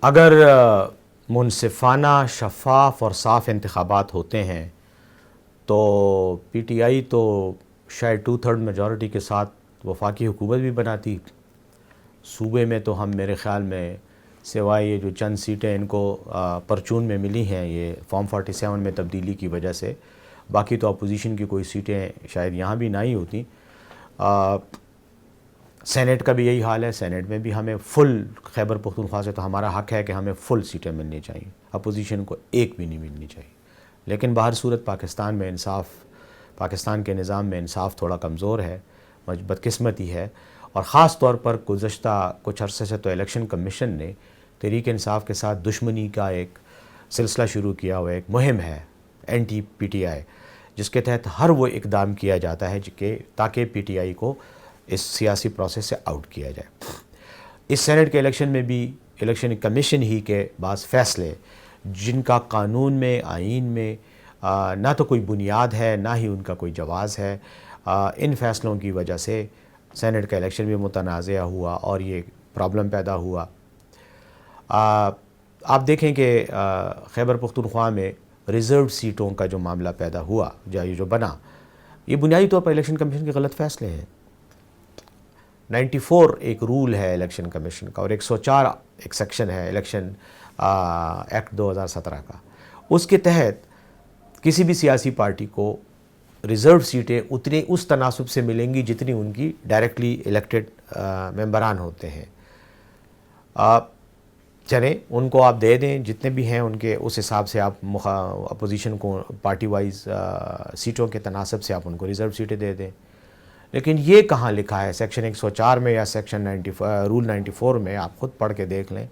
اگر منصفانہ، شفاف اور صاف انتخابات ہوتے ہیں تو پی ٹی آئی تو شاید 2/3 میجورٹی کے ساتھ وفاقی حکومت بھی بناتی. صوبے میں تو ہم میرے خیال میں سوائے یہ جو چند سیٹیں ان کو پرچون میں ملی ہیں یہ فارم 47 میں تبدیلی کی وجہ سے، باقی تو اپوزیشن کی کوئی سیٹیں شاید یہاں بھی نہ ہی ہوتی. سینٹ کا بھی یہی حال ہے. سینٹ میں بھی ہمیں فل، خیبر پختونخوا سے تو ہمارا حق ہے کہ ہمیں فل سیٹیں ملنی چاہیے، اپوزیشن کو ایک بھی نہیں ملنی چاہیے. لیکن باہر صورت پاکستان میں انصاف، پاکستان کے نظام میں انصاف تھوڑا کمزور ہے، بدقسمتی ہے. اور خاص طور پر گزشتہ کچھ عرصے سے تو الیکشن کمیشن نے تحریک انصاف کے ساتھ دشمنی کا ایک سلسلہ شروع کیا ہوا، ایک مہم ہے N T P T I, جس کے تحت ہر وہ اقدام کیا جاتا ہے کہ تاکہ پی ٹی آئی کو اس سیاسی پروسیس سے آؤٹ کیا جائے. اس سینٹ کے الیکشن میں بھی الیکشن کمیشن ہی کے بعض فیصلے جن کا قانون میں، آئین میں نہ تو کوئی بنیاد ہے نہ ہی ان کا کوئی جواز ہے، ان فیصلوں کی وجہ سے سینٹ کا الیکشن بھی متنازع ہوا اور یہ پرابلم پیدا ہوا. آپ دیکھیں کہ خیبر پختونخوا میں ریزرو سیٹوں کا جو معاملہ پیدا ہوا، جو بنا، یہ بنیادی طور پر الیکشن کمیشن کے غلط فیصلے ہیں. 94 ایک رول ہے الیکشن کمیشن کا اور 104 ایک سیکشن ہے الیکشن ایکٹ 2017 کا. اس کے تحت کسی بھی سیاسی پارٹی کو ریزرو سیٹیں اتنے اس تناسب سے ملیں گی جتنی ان کی ڈائریکٹلی الیکٹڈ ممبران ہوتے ہیں. چلیں ان کو آپ دے دیں جتنے بھی ہیں ان کے، اس حساب سے آپ اپوزیشن کو پارٹی وائز سیٹوں کے تناسب سے آپ ان کو ریزرو سیٹیں دے دیں. لیکن یہ کہاں لکھا ہے سیکشن 104 میں یا سیکشن رول 94 میں؟ آپ خود پڑھ کے دیکھ لیں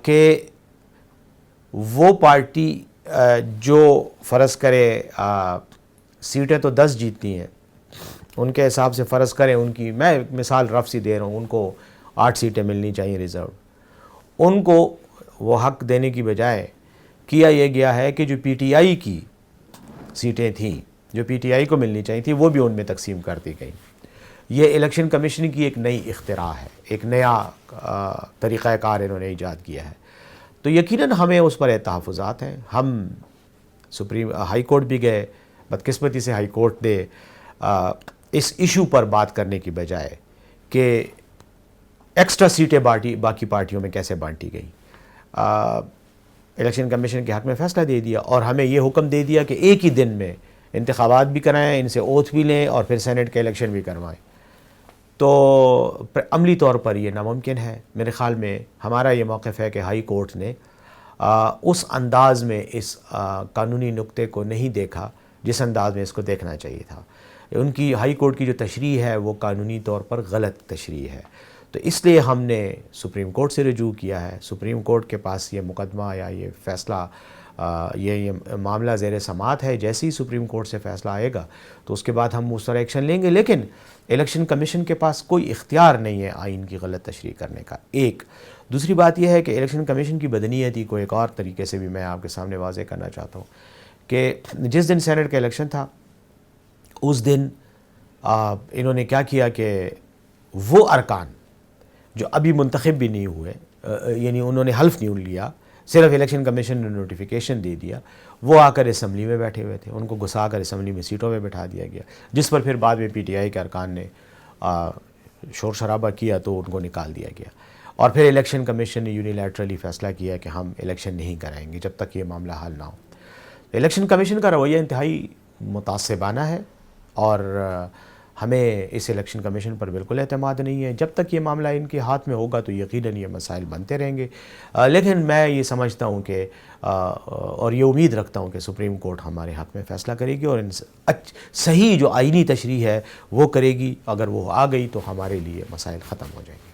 کہ وہ پارٹی جو فرض کرے سیٹیں تو 10 جیتتی ہیں، ان کے حساب سے فرض کریں ان کی، میں مثال رف سی دے رہا ہوں، ان کو 8 سیٹیں ملنی چاہیے ریزرو. ان کو وہ حق دینے کی بجائے کیا یہ گیا ہے کہ جو پی ٹی آئی کی سیٹیں تھیں، جو پی ٹی آئی کو ملنی چاہیے تھی، وہ بھی ان میں تقسیم کر دی گئی. یہ الیکشن کمیشن کی ایک نئی اختراع ہے، ایک نیا طریقہ کار انہوں نے ایجاد کیا ہے. تو یقیناً ہمیں اس پر تحفظات ہیں. ہم ہائی کورٹ بھی گئے، بدقسمتی سے ہائی کورٹ نے اس ایشو پر بات کرنے کی بجائے کہ ایکسٹرا سیٹیں باقی پارٹیوں میں کیسے بانٹی گئی، الیکشن کمیشن کے حق میں فیصلہ دے دیا اور ہمیں یہ حکم دے دیا کہ ایک ہی دن میں انتخابات بھی کرائیں، ان سے اوتھ بھی لیں اور پھر سینٹ کے الیکشن بھی کروائیں. تو عملی طور پر یہ ناممکن ہے. میرے خیال میں ہمارا یہ موقف ہے کہ ہائی کورٹ نے اس انداز میں اس قانونی نقطے کو نہیں دیکھا جس انداز میں اس کو دیکھنا چاہیے تھا. ان کی ہائی کورٹ کی جو تشریح ہے وہ قانونی طور پر غلط تشریح ہے. تو اس لیے ہم نے سپریم کورٹ سے رجوع کیا ہے. سپریم کورٹ کے پاس یہ مقدمہ یا یہ فیصلہ، یہ معاملہ زیر سماعت ہے. جیسے ہی سپریم کورٹ سے فیصلہ آئے گا تو اس کے بعد ہم اس طرح ایکشن لیں گے. لیکن الیکشن کمیشن کے پاس کوئی اختیار نہیں ہے آئین کی غلط تشریح کرنے کا. ایک دوسری بات یہ ہے کہ الیکشن کمیشن کی بدنیتی کو ایک اور طریقے سے بھی میں آپ کے سامنے واضح کرنا چاہتا ہوں کہ جس دن سینٹ کا الیکشن تھا اس دن انہوں نے کیا کیا کہ وہ ارکان جو ابھی منتخب بھی نہیں ہوئے، یعنی انہوں نے حلف نہیں لیا، صرف الیکشن کمیشن نے نوٹیفیکیشن دے دیا، وہ آ کر اسمبلی میں بیٹھے ہوئے تھے. ان کو گھسا کر اسمبلی میں سیٹوں میں بٹھا دیا گیا، جس پر پھر بعد میں پی ٹی آئی کے ارکان نے شور شرابہ کیا تو ان کو نکال دیا گیا. اور پھر الیکشن کمیشن نے یونیلیٹرلی فیصلہ کیا کہ ہم الیکشن نہیں کرائیں گے جب تک یہ معاملہ حل نہ ہو. الیکشن کمیشن کا رویہ انتہائی متعصبانہ ہے اور ہمیں اس الیکشن کمیشن پر بالکل اعتماد نہیں ہے. جب تک یہ معاملہ ان کے ہاتھ میں ہوگا تو یقیناً یہ مسائل بنتے رہیں گے. لیکن میں یہ سمجھتا ہوں کہ اور یہ امید رکھتا ہوں کہ سپریم کورٹ ہمارے حق میں فیصلہ کرے گی اور صحیح جو آئینی تشریح ہے وہ کرے گی. اگر وہ آ گئی تو ہمارے لیے مسائل ختم ہو جائیں گے.